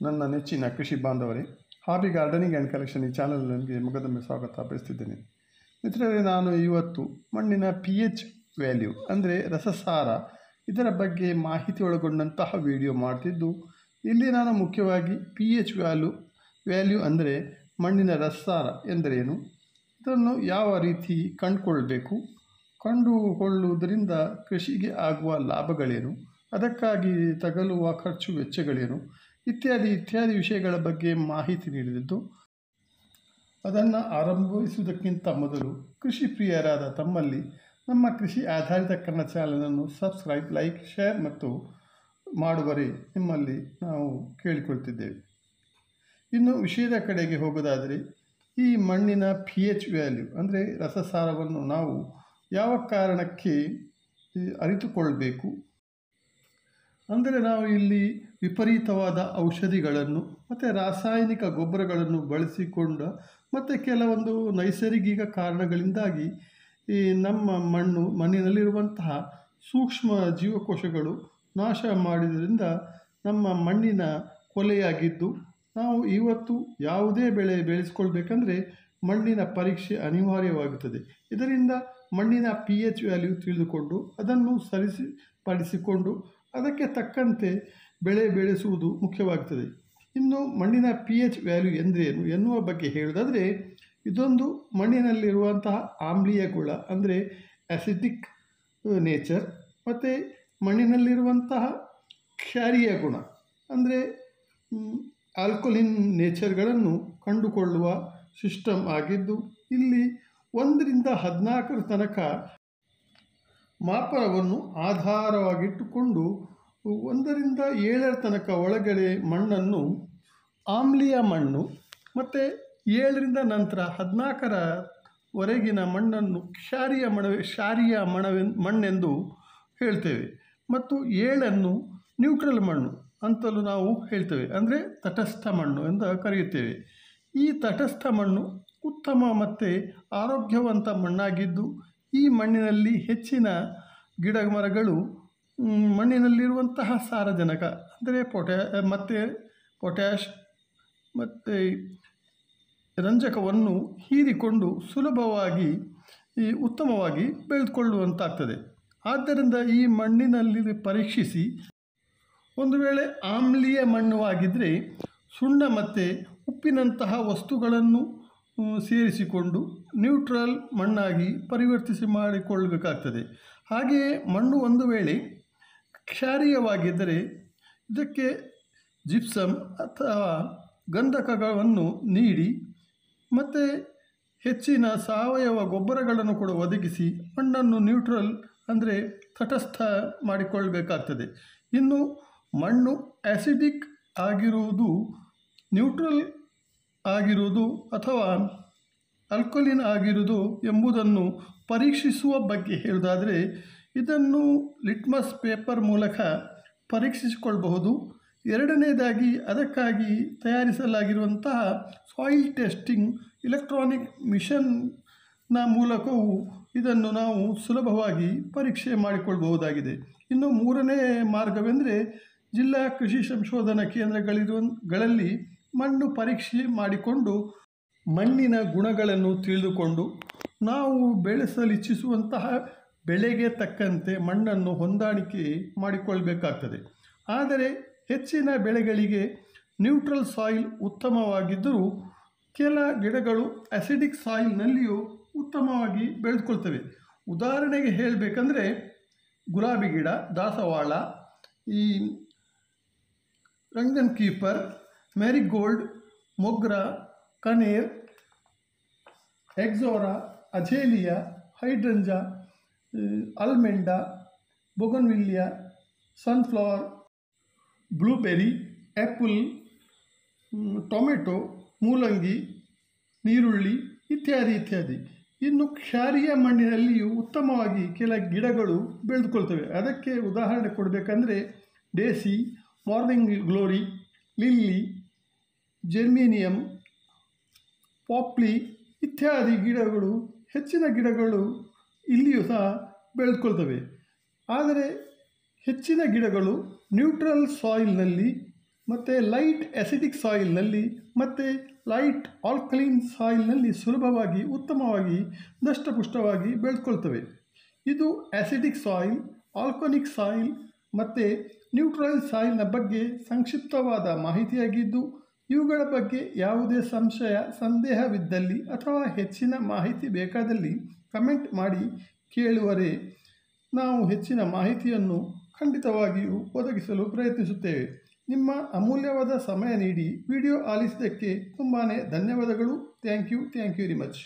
ನನ್ನ ನೆಚ್ಚಿನ ಕೃಷಿ ಬಾಂಧವರೇ, ಹಾಬಿ ಗಾರ್ಡನಿಂಗ್ ಆ್ಯಂಡ್ ಕಲೆಕ್ಷನ್ ಈ ಚಾನಲ್ ನನಗೆ ಮಗದೊಮ್ಮೆ ಸ್ವಾಗತ ಬಯಸ್ತಿದ್ದೇನೆ. ಮಿತ್ರರೇ, ನಾನು ಇವತ್ತು ಮಣ್ಣಿನ pH ವ್ಯಾಲ್ಯೂ ಅಂದರೆ ರಸಸಾರ ಇದರ ಬಗ್ಗೆ ಮಾಹಿತಿ ಒಳಗೊಂಡಂತಹ ವಿಡಿಯೋ ಮಾಡ್ತಿದ್ದು, ಇಲ್ಲಿ ನಾನು ಮುಖ್ಯವಾಗಿ pH ವ್ಯಾಲ್ಯೂ ಅಂದರೆ ಮಣ್ಣಿನ ರಸಸಾರ ಎಂದರೇನು, ಇದನ್ನು ಯಾವ ರೀತಿ ಕಂಡುಕೊಳ್ಳುವುದರಿಂದ ಕೃಷಿಗೆ ಆಗುವ ಲಾಭಗಳೇನು, ಅದಕ್ಕಾಗಿ ತಗಲುವ ಖರ್ಚು ವೆಚ್ಚಗಳೇನು ಇತ್ಯಾದಿ ವಿಷಯಗಳ ಬಗ್ಗೆ ಮಾಹಿತಿ ನೀಡಿದ್ದು. ಅದನ್ನು ಆರಂಭಿಸುವುದಕ್ಕಿಂತ ಮೊದಲು ಕೃಷಿ ಪ್ರಿಯರಾದ ತಮ್ಮಲ್ಲಿ ನಮ್ಮ ಕೃಷಿ ಆಧಾರಿತ ಕನ್ನಡ ಚಾನಲನ್ನು ಸಬ್ಸ್ಕ್ರೈಬ್, ಲೈಕ್, ಶೇರ್ ಮತ್ತು ಮಾಡುವರೆ ನಿಮ್ಮಲ್ಲಿ ನಾವು ಕೇಳಿಕೊಳ್ತಿದ್ದೇವೆ. ಇನ್ನು ವಿಷಯದ ಕಡೆಗೆ ಹೋಗೋದಾದರೆ, ಈ ಮಣ್ಣಿನ pH ವ್ಯಾಲ್ಯೂ ಅಂದರೆ ರಸಸಾರವನ್ನು ನಾವು ಯಾವ ಕಾರಣಕ್ಕೆ ಅರಿತುಕೊಳ್ಬೇಕು ಅಂದರೆ, ನಾವು ಇಲ್ಲಿ ವಿಪರೀತವಾದ ಔಷಧಿಗಳನ್ನು ಮತ್ತು ರಾಸಾಯನಿಕ ಗೊಬ್ಬರಗಳನ್ನು ಬಳಸಿಕೊಂಡ ಮತ್ತು ಕೆಲವೊಂದು ನೈಸರ್ಗಿಕ ಕಾರಣಗಳಿಂದಾಗಿ ನಮ್ಮ ಮಣ್ಣಿನಲ್ಲಿರುವಂತಹ ಸೂಕ್ಷ್ಮ ಜೀವಕೋಶಗಳು ನಾಶ ಮಾಡಿದ್ರಿಂದ ನಮ್ಮ ಮಣ್ಣಿನ ಕೊಲೆಯಾಗಿದ್ದು, ನಾವು ಇವತ್ತು ಯಾವುದೇ ಬೆಳೆ ಬೆಳೆಸ್ಕೊಳ್ಬೇಕಂದ್ರೆ ಮಣ್ಣಿನ ಪರೀಕ್ಷೆ ಅನಿವಾರ್ಯವಾಗುತ್ತದೆ. ಇದರಿಂದ ಮಣ್ಣಿನ pH ವ್ಯಾಲ್ಯೂ ತಿಳಿದುಕೊಂಡು ಅದನ್ನು ಸರಿಪಡಿಸಿಕೊಂಡು ಅದಕ್ಕೆ ತಕ್ಕಂತೆ ಬೆಳೆ ಬೆಳೆಸುವುದು ಮುಖ್ಯವಾಗುತ್ತದೆ. ಇನ್ನು ಮಣ್ಣಿನ pH ವ್ಯಾಲ್ಯೂ ಎಂದರೇನು ಎನ್ನುವ ಬಗ್ಗೆ ಹೇಳೋದಾದರೆ, ಇದೊಂದು ಮಣ್ಣಿನಲ್ಲಿರುವಂತಹ ಆಮ್ಲೀಯ ಗುಣ ಅಂದರೆ ಆಸಿಡಿಕ್ ನೇಚರ್ ಮತ್ತು ಮಣ್ಣಿನಲ್ಲಿರುವಂತಹ ಕ್ಷಾರೀಯ ಗುಣ ಅಂದರೆ ಆಲ್ಕಲಿನ್ ನೇಚರ್ಗಳನ್ನು ಕಂಡುಕೊಳ್ಳುವ ಸಿಸ್ಟಮ್ ಆಗಿದ್ದು, ಇಲ್ಲಿ 1 ರಿಂದ 14 ತನಕ ಮಾಪನವನ್ನು ಆಧಾರವಾಗಿಟ್ಟುಕೊಂಡು 1 ರಿಂದ 7 ತನಕ ಒಳಗಡೆ ಮಣ್ಣನ್ನು ಆಮ್ಲೀಯ ಮಣ್ಣು ಮತ್ತು 7 ರಿಂದ ನಂತರ 14ರವರೆಗಿನ ಮಣ್ಣನ್ನು ಕ್ಷಾರೀಯ ಮಣ್ಣೆಂದು ಹೇಳ್ತೇವೆ. ಮತ್ತು 7ಅನ್ನು ನ್ಯೂಟ್ರಲ್ ಮಣ್ಣು ಅಂತಲೂ ನಾವು ಹೇಳ್ತೇವೆ, ಅಂದರೆ ತಟಸ್ಥ ಮಣ್ಣು ಎಂದು ಕರೆಯುತ್ತೇವೆ. ಈ ತಟಸ್ಥ ಮಣ್ಣು ಉತ್ತಮ ಮತ್ತು ಆರೋಗ್ಯವಂತ ಮಣ್ಣಾಗಿದ್ದು, ಈ ಮಣ್ಣಿನಲ್ಲಿ ಹೆಚ್ಚಿನ ಗಿಡ ಮರಗಳು ಮಣ್ಣಿನಲ್ಲಿರುವಂತಹ ಸಾರಜನಕ ಅಂದರೆ ಪೊಟ್ಯಾಷ್ ಮತ್ತು ರಂಜಕವನ್ನು ಹೀರಿಕೊಂಡು ಸುಲಭವಾಗಿ ಉತ್ತಮವಾಗಿ ಬೆಳೆದುಕೊಳ್ಳುವಂತಾಗ್ತದೆ. ಆದ್ದರಿಂದ ಈ ಮಣ್ಣಿನಲ್ಲಿ ಪರೀಕ್ಷಿಸಿ, ಒಂದು ವೇಳೆ ಆಮ್ಲೀಯ ಮಣ್ಣು ಆಗಿದ್ದರೆ ಸುಣ್ಣ ಮತ್ತು ಉಪ್ಪಿನಂತಹ ವಸ್ತುಗಳನ್ನು ಸೇರಿಸಿಕೊಂಡು ನ್ಯೂಟ್ರಲ್ ಮಣ್ಣಾಗಿ ಮಾಡಿಕೊಳ್ಳಬೇಕಾಗ್ತದೆ. ಹಾಗೆಯೇ ಮಣ್ಣು ಒಂದು ವೇಳೆ ಕ್ಷಾರೀಯವಾಗಿದ್ದರೆ ಇದಕ್ಕೆ ಜಿಪ್ಸಮ್ ಅಥವಾ ಗಂಧಕಗಳನ್ನು ನೀಡಿ ಮತ್ತು ಹೆಚ್ಚಿನ ಸಾವಯವ ಗೊಬ್ಬರಗಳನ್ನು ಕೂಡ ಒದಗಿಸಿ ಮಣ್ಣನ್ನು ನ್ಯೂಟ್ರಲ್ ಅಂದರೆ ತಟಸ್ಥ ಮಾಡಿಕೊಳ್ಳಬೇಕಾಗ್ತದೆ. ಇನ್ನು ಮಣ್ಣು ಆಸಿಡಿಕ್ ಆಗಿರುವುದು, ನ್ಯೂಟ್ರಲ್ ಆಗಿರುವುದು ಅಥವಾ ಆಲ್ಕಲಿನ್ ಆಗಿರುವುದು ಎಂಬುದನ್ನು ಪರೀಕ್ಷಿಸುವ ಬಗ್ಗೆ ಹೇಳೋದಾದರೆ, ಇದನ್ನು ಲಿಟ್ಮಸ್ ಪೇಪರ್ ಮೂಲಕ ಪರೀಕ್ಷಿಸಿಕೊಳ್ಳಬಹುದು. ಎರಡನೇದಾಗಿ ಅದಕ್ಕಾಗಿ ತಯಾರಿಸಲಾಗಿರುವಂತಹ ಸಾಯಿಲ್ ಟೆಸ್ಟಿಂಗ್ ಎಲೆಕ್ಟ್ರಾನಿಕ್ ಮಿಷನ್ನ ಮೂಲಕವೂ ಇದನ್ನು ನಾವು ಸುಲಭವಾಗಿ ಪರೀಕ್ಷೆ ಮಾಡಿಕೊಳ್ಳಬಹುದಾಗಿದೆ. ಇನ್ನು 3ನೇ ಮಾರ್ಗವೆಂದರೆ, ಜಿಲ್ಲಾ ಕೃಷಿ ಸಂಶೋಧನಾ ಕೇಂದ್ರಗಳಲ್ಲಿ ಮಣ್ಣು ಪರೀಕ್ಷೆ ಮಾಡಿಕೊಂಡು ಮಣ್ಣಿನ ಗುಣಗಳನ್ನು ತಿಳಿದುಕೊಂಡು ನಾವು ಬೆಳೆಸಲಿಚ್ಛಿಸುವಂತಹ ಬೆಳೆಗೆ ತಕ್ಕಂತೆ ಮಣ್ಣನ್ನು ಹೊಂದಾಣಿಕೆ ಮಾಡಿಕೊಳ್ಳಬೇಕಾಗ್ತದೆ. ಆದರೆ ಹೆಚ್ಚಿನ ಬೆಳೆಗಳಿಗೆ ನ್ಯೂಟ್ರಲ್ ಸಾಯಿಲ್ ಉತ್ತಮವಾಗಿದ್ದರೂ ಕೆಲ ಗಿಡಗಳು ಆಸಿಡಿಕ್ ಸಾಯಿಲ್ನಲ್ಲಿಯೂ ಉತ್ತಮವಾಗಿ ಬೆಳೆದುಕೊಳ್ತವೆ. ಉದಾಹರಣೆಗೆ ಹೇಳಬೇಕಂದ್ರೆ, ಗುಲಾಬಿ ಗಿಡ, ದಾಸವಾಳ, ಈ ರಂಗನ್ ಕೀಪರ್, ಮ್ಯಾರಿಗೋಲ್ಡ್, ಮೊಗ್ರಾ, Kanher, ಎಕ್ಸೋರಾ, ಅಜೇಲಿಯಾ, ಹೈಡ್ರಂಜಾ, ಅಲ್ಮೆಂಡಾ, ಬೊಗನ್ವಿಲ್ಲಿಯಾ, sunflower, blueberry, apple, tomato, ಮೂಲಂಗಿ, ನೀರುಳ್ಳಿ ಇತ್ಯಾದಿ. ಇನ್ನು ಕ್ಷಾರೀಯ ಮಣ್ಣಿನಲ್ಲಿಯೂ ಉತ್ತಮವಾಗಿ ಕೆಲ ಗಿಡಗಳು ಬೆಳೆದುಕೊಳ್ತವೆ. ಅದಕ್ಕೆ ಉದಾಹರಣೆ ಕೊಡಬೇಕಂದ್ರೆ Desi, morning glory, lily, germanium, ಪಾಪ್ಲಿ ಇತ್ಯಾದಿ ಗಿಡಗಳು, ಹೆಚ್ಚಿನ ಗಿಡಗಳು ಇಲ್ಲಿಯೂ ಸಹ ಬೆಳೆದುಕೊಳ್ತವೆ. ಆದರೆ ಹೆಚ್ಚಿನ ಗಿಡಗಳು ನ್ಯೂಟ್ರಲ್ ಸಾಯಿಲ್ನಲ್ಲಿ ಮತ್ತು ಲೈಟ್ ಅಸಿಡಿಕ್ ಸಾಯಿಲ್ನಲ್ಲಿ ಮತ್ತು ಲೈಟ್ ಆಲ್ಕಲೈನ್ ಸಾಯಿಲ್ನಲ್ಲಿ ಸುಲಭವಾಗಿ ಉತ್ತಮವಾಗಿ ದಷ್ಟಪುಷ್ಟವಾಗಿ ಬೆಳೆದುಕೊಳ್ತವೆ. ಇದು ಆಸಿಡಿಕ್ ಸಾಯಿಲ್, ಆಲ್ಕೋನಿಕ್ ಸಾಯಿಲ್ ಮತ್ತು ನ್ಯೂಟ್ರಲ್ ಸಾಯಿಲ್ನ ಬಗ್ಗೆ ಸಂಕ್ಷಿಪ್ತವಾದ ಮಾಹಿತಿಯಾಗಿದ್ದು, ಇವುಗಳ ಬಗ್ಗೆ ಯಾವುದೇ ಸಂದೇಹವಿದ್ದಲ್ಲಿ ಅಥವಾ ಹೆಚ್ಚಿನ ಮಾಹಿತಿ ಬೇಕಾದಲ್ಲಿ ಕಮೆಂಟ್ ಮಾಡಿ ಕೇಳುವರೆ. ನಾವು ಹೆಚ್ಚಿನ ಮಾಹಿತಿಯನ್ನು ಖಂಡಿತವಾಗಿಯೂ ಒದಗಿಸಲು ಪ್ರಯತ್ನಿಸುತ್ತೇವೆ. ನಿಮ್ಮ ಅಮೂಲ್ಯವಾದ ಸಮಯ ನೀಡಿ ವಿಡಿಯೋ ಆಲಿಸಿದ್ದಕ್ಕೆ ತುಂಬಾ ಧನ್ಯವಾದಗಳು. Thank you very much.